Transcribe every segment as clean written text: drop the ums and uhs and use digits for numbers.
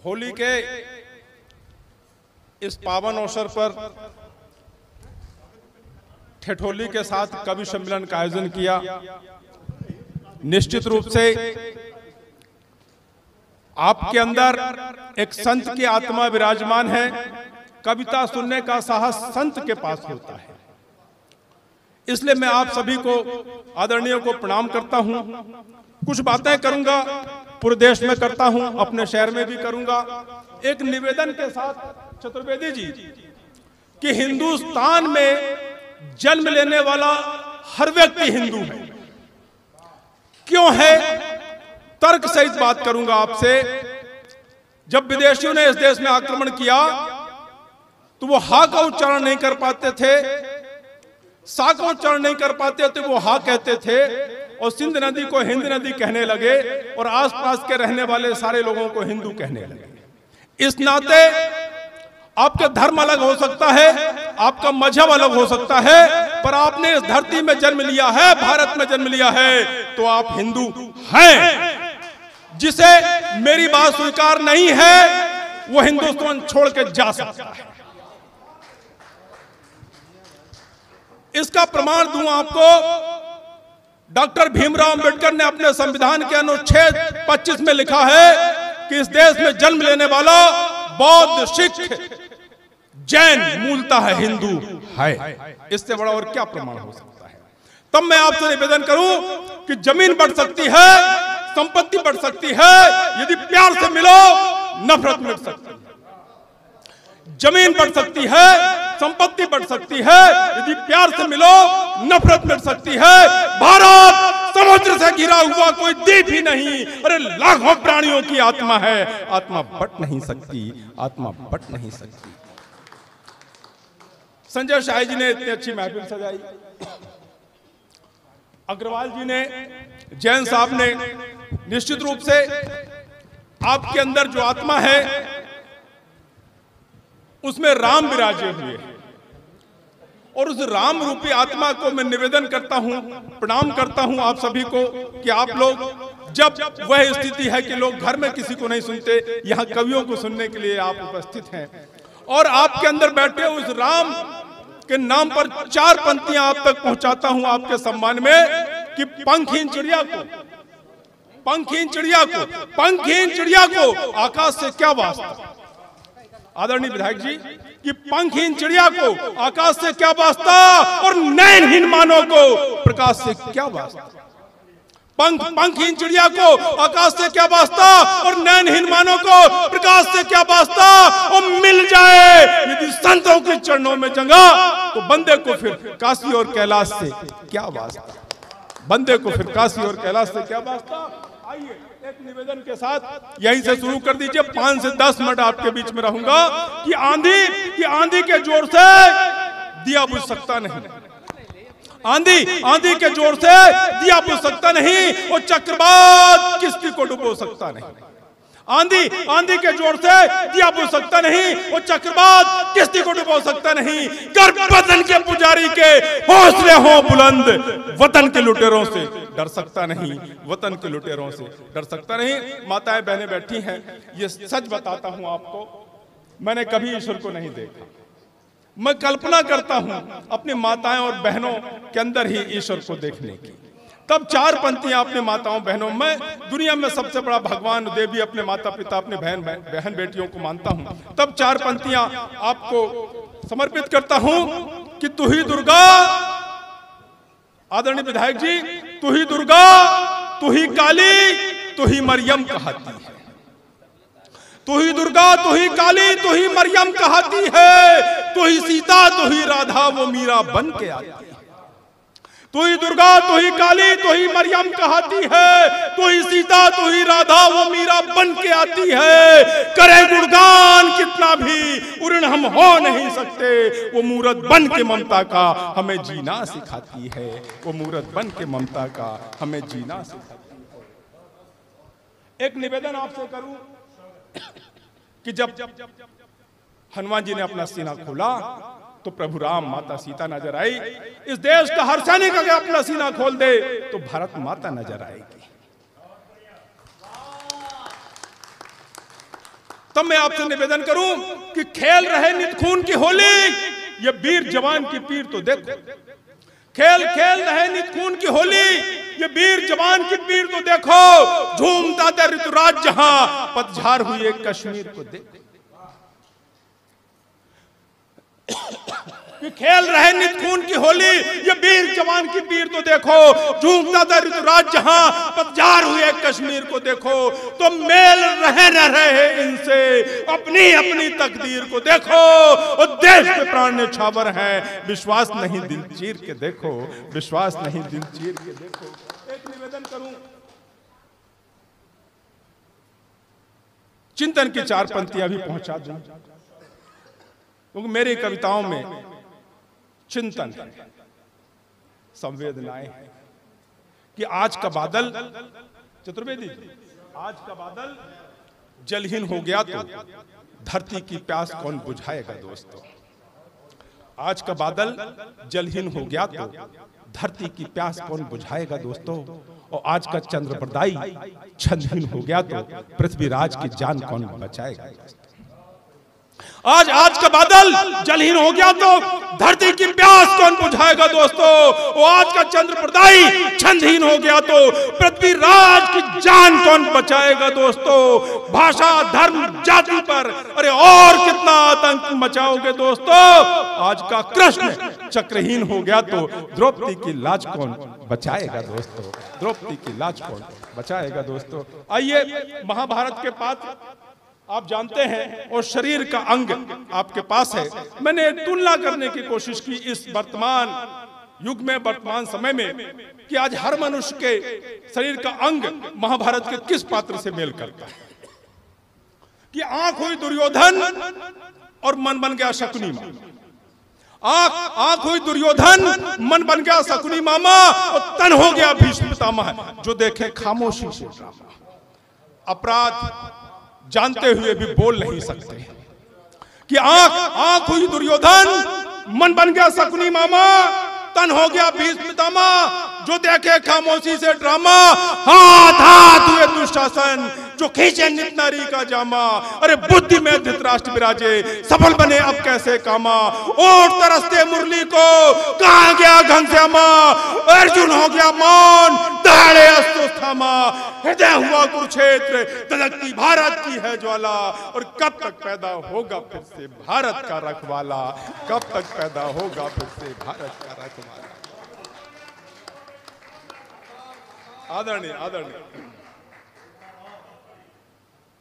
होली के इस पावन अवसर पर ठेठोली के साथ कवि सम्मेलन का आयोजन किया। निश्चित रूप से आपके अंदर एक संत की आत्मा विराजमान है। कविता सुनने का साहस संत के पास होता है। इसलिए मैं आप सभी को आदरणीय को प्रणाम करता हूं। कुछ बातें करूंगा, पूरे देश में करता हूं, अपने शहर में भी करूंगा। एक निवेदन के साथ चतुर्वेदी जी कि हिंदुस्तान में जन्म लेने वाला हर व्यक्ति हिंदू है। क्यों है? तर्क सहित बात करूंगा आपसे। जब विदेशियों ने इस देश में आक्रमण किया तो वो हा का उच्चारण नहीं कर पाते थे, सा का उच्चारण नहीं कर पाते थे, वो हा कहते थे और सिंध नदी को हिंद नदी कहने लगे और आसपास के रहने वाले सारे लोगों को हिंदू कहने लगे। इस नाते आपका धर्म अलग हो सकता है, आपका मजहब अलग हो सकता है, पर आपने इस धरती में जन्म लिया है, भारत में जन्म लिया है, तो आप हिंदू हैं। जिसे मेरी बात स्वीकार नहीं है वो हिंदुस्तान छोड़ के जा सकता है। इसका प्रमाण दूं आपको। डॉक्टर भीमराव अंबेडकर ने अपने संविधान के अनुच्छेद 25 में लिखा है कि इस देश में जन्म लेने वाला बौद्ध, सिख, जैन मूलतः है हिंदू है। इससे बड़ा और क्या प्रमाण हो सकता है? तब मैं आपसे निवेदन करूं कि जमीन बढ़ सकती है, संपत्ति बढ़ सकती है, यदि प्यार से मिलो नफरत मिट सकती है। जमीन बढ़ सकती है, संपत्ति बढ़ सकती है, यदि प्यार से मिलो नफरत मिट सकती है। भारत समुद्र से घिरा हुआ कोई द्वीप ही नहीं, अरे लाखों प्राणियों की आत्मा है। आत्मा बट नहीं सकती, आत्मा बट नहीं सकती। संजय शाही जी ने इतनी अच्छी महफिल सजाई, अग्रवाल जी ने, जैन साहब ने। निश्चित रूप से आपके अंदर जो आत्मा है उसमें राम विराजे हुए हैं और उस राम रूपी आत्मा को मैं निवेदन करता हूं, प्रणाम करता हूं आप सभी को कि आप लोग, जब वह स्थिति है कि लोग घर में किसी को नहीं सुनते, यहां कवियों को सुनने के लिए आप उपस्थित हैं और आपके अंदर बैठे उस राम के नाम पर 4 पंक्तियां आप तक पहुंचाता हूं आपके सम्मान में कि पंखहीन चिड़िया को, पंखहीन चिड़िया को, पंखहीन चिड़िया को आकाश से क्या वास्ता। आदरणीय विधायक जी कि पंखहीन चिड़िया को आकाश से क्या वास्ता और नयनहीन मानव को प्रकाश से क्या वास्ता। पंखहीन चिड़िया को आकाश से क्या वास्ता और नयनहीन मानव को प्रकाश से क्या वास्ता। और मिल जाए यदि संतों के चरणों में जगह तो बंदे को फिर काशी और कैलाश से क्या वास्ता। बंदे को फिर काशी और कैलाश से क्या वास्ता। आइए एक निवेदन के साथ यहीं से शुरू कर दीजिए। 5 से 10 मिनट आपके बीच में रहूंगा कि आंधी के जोर से दिया बुझ सकता नहीं। आंधी के जोर से दिया बुझ सकता नहीं और चक्रवात किश्ती को डुबो सकता नहीं। आंधी के जोर से दिया बुझ सकता नहीं और चक्रवात किश्ती को डुबो सकता नहीं। गर्भ वतन के पुजारी के हौसले हो बुलंद, वतन के लुटेरों से डर सकता नहीं, वतन के लुटेरों से डर सकता नहीं। माताएं बहनें बैठी हैं, ये सच बताता हूं आपको, मैंने कभी ईश्वर को नहीं देखा। मैं कल्पना करता हूं अपनी माताएं और बहनों के अंदर ही ईश्वर को देखने की। तब 4 पंक्तियां अपने माताओं बहनों में, दुनिया में सबसे बड़ा भगवान देवी अपने माता पिता अपने बहन बेटियों को मानता हूं। तब 4 पंक्तियां आपको समर्पित करता हूं कि तू ही दुर्गा, आदरणीय विधायक जी, तू ही दुर्गा, तू ही काली, तू ही मरियम कहती है। तू ही दुर्गा, तू ही काली, तू ही मरियम कहती है। तू ही सीता, तू ही राधा, वो मीरा बन के आती है। तू ही दुर्गा, तू ही काली, तू ही मरियम कहती है। तू ही सीता, तू ही राधा, वो मीरा बन के आती है। करे गुणगान कितना भी उर्ण हम हो नहीं सकते। वो मूरत बन के ममता का हमें जीना सिखाती है। वो मूरत बन के ममता का हमें जीना सिखाती है। एक निवेदन आपसे करूं कि जब हनुमान जी ने अपना सीना खोला तो प्रभु राम, माता सीता नजर आई। इस देश का हर सैनिक अगर अपना सीना खोल दे तो भारत माता नजर आएगी। तब मैं आपसे निवेदन करूं कि खेल रहे नित खून की होली, ये वीर जवान की पीर तो देखो। खेल रहे नित खून की होली, ये वीर जवान की पीर तो देखो। झूमता था ऋतुराज जहां, पतझड़ हुई है कश्मीर को देखो। कि खेल रहे नित खून की होली, ये वीर जवान की पीर तो देखो। झूमता था ऋतुराज जहां, पतझड़ हुई है कश्मीर को देखो। तो मेल रहे न रहे इनसे, अपनी अपनी तकदीर को देखो। और देश के प्राण न्यौछावर हैं, विश्वास नहीं दिल चीर के देखो, विश्वास नहीं दिल चीर के देखो। एक निवेदन करूं, चिंतन की 4 पंक्तियां भी पहुंचा दूं, क्योंकि मेरी कविताओं में चिंतन है, संवेदनाएं हैं। कि आज का बादल, चतुर्वेदी, आज का बादल जलहीन हो गया तो धरती की प्यास कौन बुझाएगा दोस्तों। आज का बादल जलहीन हो गया तो धरती की प्यास कौन बुझाएगा दोस्तों। और आज का चंद्रप्रदाई छंदहीन हो गया तो पृथ्वीराज की जान कौन बचाएगा। आज का बादल जलहीन हो गया तो धरती की प्यास कौन बुझाएगा दोस्तों। और आज का चंद्रप्रदाई छंदहीन हो गया तो पृथ्वीराज की जान कौन बचाएगा दोस्तों। भाषा, धर्म, जाति पर अरे और कितना आतंक मचाओगे दोस्तों। आज का कृष्ण चक्रहीन हो गया तो द्रौपदी की लाज कौन बचाएगा दोस्तों। द्रौपदी की लाज कौन बचाएगा दोस्तों। आइए, महाभारत के पात्र आप जानते हैं और शरीर का अंग आपके पास है। मैंने एक तुलना करने की कोशिश की इस वर्तमान युग में, वर्तमान समय में, कि आज हर मनुष्य के शरीर का अंग महाभारत के किस पात्र से मेल करता है। कि आंख हुई दुर्योधन और मन बन गया शकुनी मामा। आंख हुई दुर्योधन, मन बन गया शकुनी मामा, और तन हो गया भीष्म पितामह, जो देखे खामोशी से ड्रामा। अपराध जानते हुए भी बोल नहीं सकते। कि आंख हुई दुर्योधन, मन बन गया शकुनी मामा, तन हो गया भीष्म पितामह, जो देखे खामोशी से ड्रामा। हाथ हुए दुशासन, जो खींचे नित नारी का जामा। अरे बुद्धि में धृतराष्ट्र विराजे, सफल बने अब कैसे कामा। ओठ तरसते मुरली को, कहां गया घनश्यामा। अर्जुन हो गया मौन, दहाड़े अस्त्र थामा। हृदय हुआ कुरुक्षेत्र, धधकती भारत की है ज्वाला। और कब तक पैदा होगा फिर से भारत का रखवाला। कब तक पैदा होगा फिर से भारत का रखवाला। आदरणीय,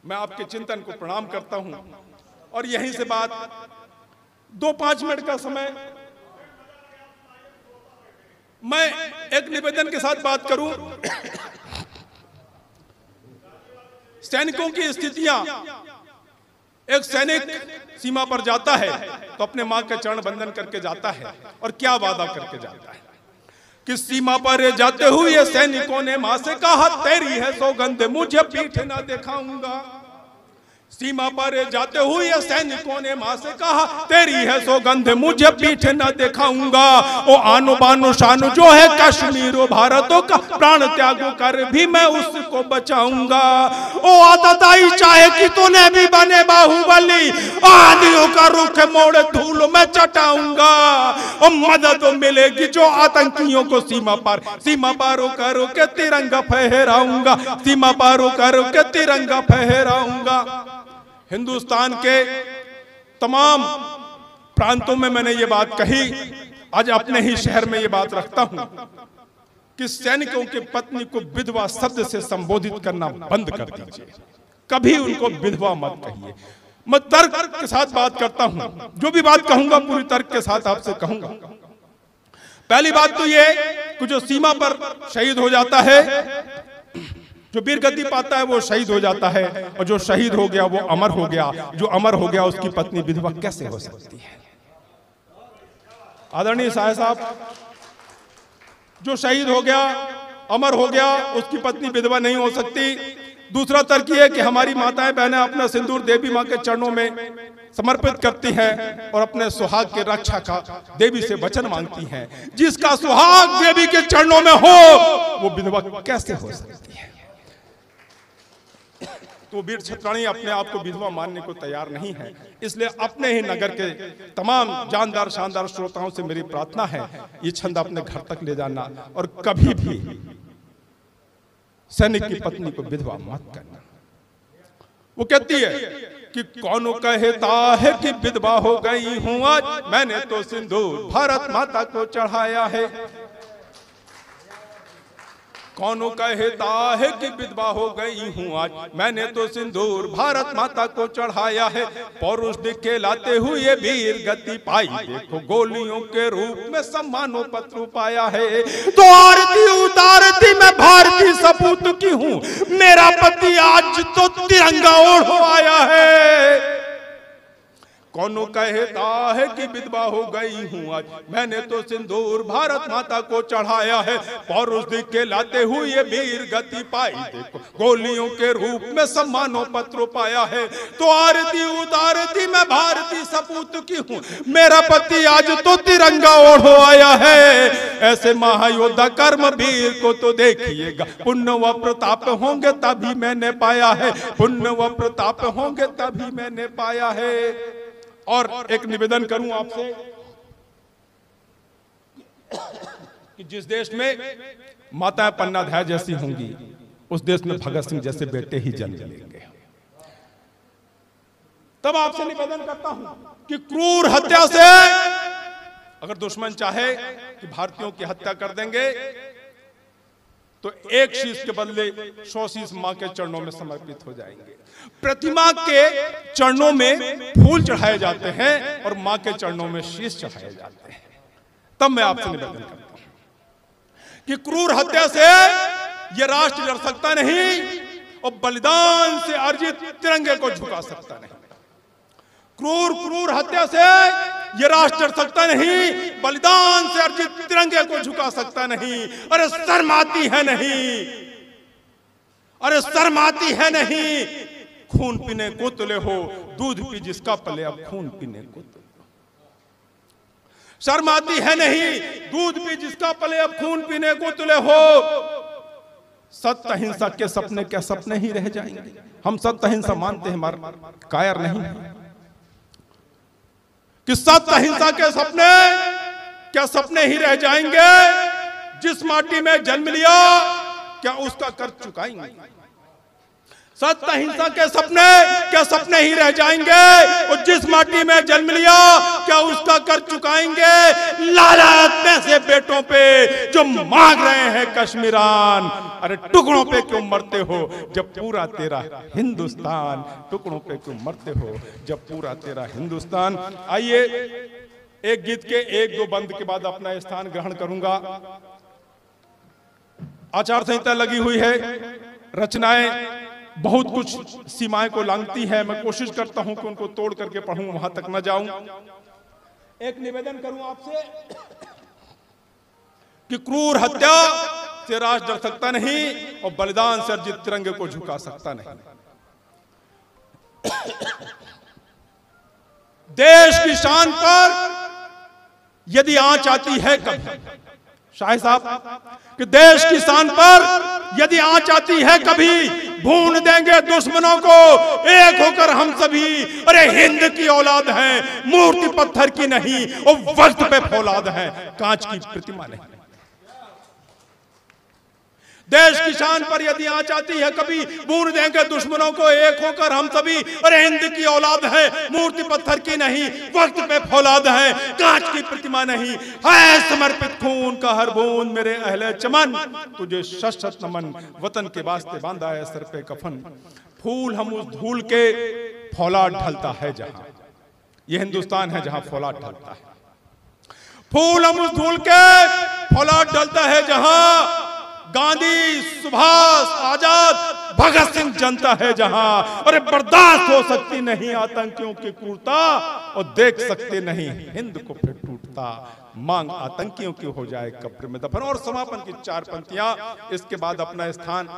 मैं आपके चिंतन को प्रणाम करता हूं। और यहीं से बात, 2-5 मिनट का समय मैं एक निवेदन के साथ बात करूं। सैनिकों की स्थितियां, एक सैनिक सीमा पर जाता है तो अपने मां के चरण बंदन करके जाता है, और क्या वादा करके जाता है। कि सीमा पर जाते हुए सैनिकों ने मां से कहा, तेरी है सौगंध मुझे पीठ ना दिखाऊंगा। सीमा पर जाते हुए सैनिकों ने मां से कहा, तेरी है सौगंध मुझे पीठ न दिखाऊंगा। ओ आनो बानो शानो जो है कश्मीर भारतों का, प्राण त्यागो कर भी मैं उसको बचाऊंगा। ओ आताताई चाहे कि तूने भी बने बाहुबली, आदियों का रुख मोड़ धूल में चटाऊंगा। और मदद मिलेगी जो आतंकियों को सीमा पार करो के तिरंगा फहराऊंगा। सीमा पार करो के तिरंगा फहराऊंगा। हिंदुस्तान के तमाम प्रांतों में मैंने ये बात कही, आज अपने ही शहर में ये बात रखता हूं कि सैनिकों की पत्नी को विधवा शब्द से संबोधित करना बंद कर दीजिए। कभी उनको विधवा मत कहिए। मैं तर्क के साथ बात करता हूं, जो भी बात कहूंगा पूरी तर्क के साथ आपसे कहूंगा। पहली बात तो ये कि जो सीमा पर शहीद हो जाता है, जो वीर गति पाता है, वो शहीद हो जाता है। और जो शहीद हो गया वो अमर हो गया। जो अमर हो गया उसकी पत्नी विधवा कैसे हो सकती है। आदरणीय साहब, जो शहीद हो गया, अमर हो गया, उसकी पत्नी विधवा नहीं हो सकती। दूसरा तर्क ये है कि हमारी माताएं बहनें अपना सिंदूर देवी मां के चरणों में समर्पित करती हैं और अपने सुहाग के रक्षा का देवी से वचन मांगती हैं। जिसका सुहाग देवी के चरणों में हो, वो विधवा कैसे हो सकती है। तो वीर छत्राणी अपने आप को विधवा मानने को तैयार नहीं है। इसलिए अपने ही नगर के तमाम जानदार शानदार श्रोताओं से मेरी प्रार्थना है, ये छंद अपने घर तक ले जाना और कभी भी सैनिक की पत्नी को विधवा मत करना। वो कहती है कि कौन कहता है कि विधवा हो गई हूं आज, मैंने तो सिंदूर भारत माता को चढ़ाया है। कौन कहता है कि विधवा हो गई हूं आज, मैंने तो सिंदूर भारत माता को चढ़ाया है। पौरुष दिखलाते हुए वीर गति पाई, देखो गोलियों के रूप में सम्मानों पत्र पाया है। तो आरती उतारती मैं भारतीय सपूत की हूं, मेरा पति आज तो तिरंगा ओढ़ आया है। कौन कहता है कि विधवा हो गई हूं आज, मैंने तो सिंदूर भारत माता को चढ़ाया है। पौरुष दिखलाते हुए वीर गति पाई, देखो गोलियों के रूप में सम्मानों पत्र पाया है। तो आरती उतारती मैं भारतीय सपूत की हूं, मेरा पति आज तो तिरंगा ओढ़ आया है। ऐसे महायोद्धा कर्म वीर को तो देखिएगा, पुण्य व प्रताप होंगे तभी मैंने पाया है, पुण्य व प्रताप होंगे तभी मैंने पाया है। और एक निवेदन करूं आपसे कि जिस देश में माताएं पन्नाधाय जैसी होंगी, उस देश में भगत सिंह जैसे बेटे ही जन्म लेंगे। तब आपसे निवेदन करता हूं कि क्रूर हत्या से अगर दुश्मन चाहे कि भारतीयों की हत्या कर देंगे, तो एक शीश के बदले 100 शीश मां के चरणों में समर्पित हो जाएंगे। प्रतिमा के चरणों में फूल चढ़ाए जाते हैं और मां के चरणों में शीश चढ़ाए जाते हैं। तब मैं आपसे निवेदन करता हूं कि क्रूर हत्या से यह राष्ट्र डर सकता नहीं और बलिदान से अर्जित तिरंगे को झुका सकता नहीं। क्रूर हत्या से यह राष्ट्र डर सकता नहीं, बलिदान से अर्जित तिरंगे को झुका सकता नहीं। अरे शर्माती है नहीं, अरे शर्माती है नहीं, खून पीने को तुले हो, दूध पी जिसका पले अब खून पीने को तुले। शर्माती है नहीं, दूध पी जिसका पले अब खून पीने को तुले हो। सत्य अहिंसा के सपने क्या सपने ही रह जाएंगे। हम सत्य अहिंसा मानते हैं, हमारा कायर नहीं है कि सत्य अहिंसा के सपने क्या सपने ही रह जाएंगे। जिस माटी में जन्म लिया क्या उसका कर्ज चुकाएंगे। सत्य अहिंसा के सपने क्या सपने ही रह जाएंगे और जिस माटी में जन्म लिया क्या उसका कर्ज चुकाएंगे। लालच से बेटों पे जो मांग रहे हैं कश्मीरान, अरे टुकड़ों पे क्यों मरते हो जब पूरा तेरा हिंदुस्तान, टुकड़ों पे क्यों मरते हो जब पूरा तेरा हिंदुस्तान। आइए एक गीत के एक दो बंद के बाद अपना स्थान ग्रहण करूंगा। आचार संहिता लगी हुई है, रचनाएं बहुत कुछ सीमाएं को लांघती है। मैं कोशिश करता हूं कि उनको तोड़ करके पढ़ूं, वहां तक न जाऊं। एक निवेदन करूं आपसे कि क्रूर हत्या से राष्ट्र डर सकता नहीं और बलिदान से अर्जित तिरंगे को झुका सकता नहीं। देश की शान पर यदि आंच आती है कभी, शाह साहब कि देश की शान पर यदि आंच आती है कभी, भून देंगे दुश्मनों को एक होकर हम सभी। अरे हिंद की औलाद हैं, मूर्ति पत्थर की नहीं और वक्त पे फौलाद हैं, कांच की प्रतिमा नहीं। देश की शान पर यदि आंच आती है कभी, भून देंगे दुश्मनों को एक होकर हम सभी। अरे हिंद की औलाद है, मूर्ति पत्थर की नहीं, वक्त पे फौलाद है, कांच की प्रतिमा नहीं। है समर्पित खून का हर बूंद मेरे अहले चमन, तुझे शत नमन, वतन के वास्ते बांधा है सर पे कफन। फूल हम उस धूल के फौलाद ढलता है जहां, यह हिंदुस्तान है जहां फौलाद ढलता है। फूल हम उस धूल के फौलाद ढलता है जहां, गांधी, सुभाष, आजाद, भगत सिंह जनता है जहां। अरे बर्दाश्त हो सकती नहीं आतंकियों की क्रूरता और देख सकते नहीं हिंद को फिर टूटता। मांग आतंकियों की हो जाए कब्र में दफन। और समापन की 4 पंक्तियां, इसके बाद अपना स्थान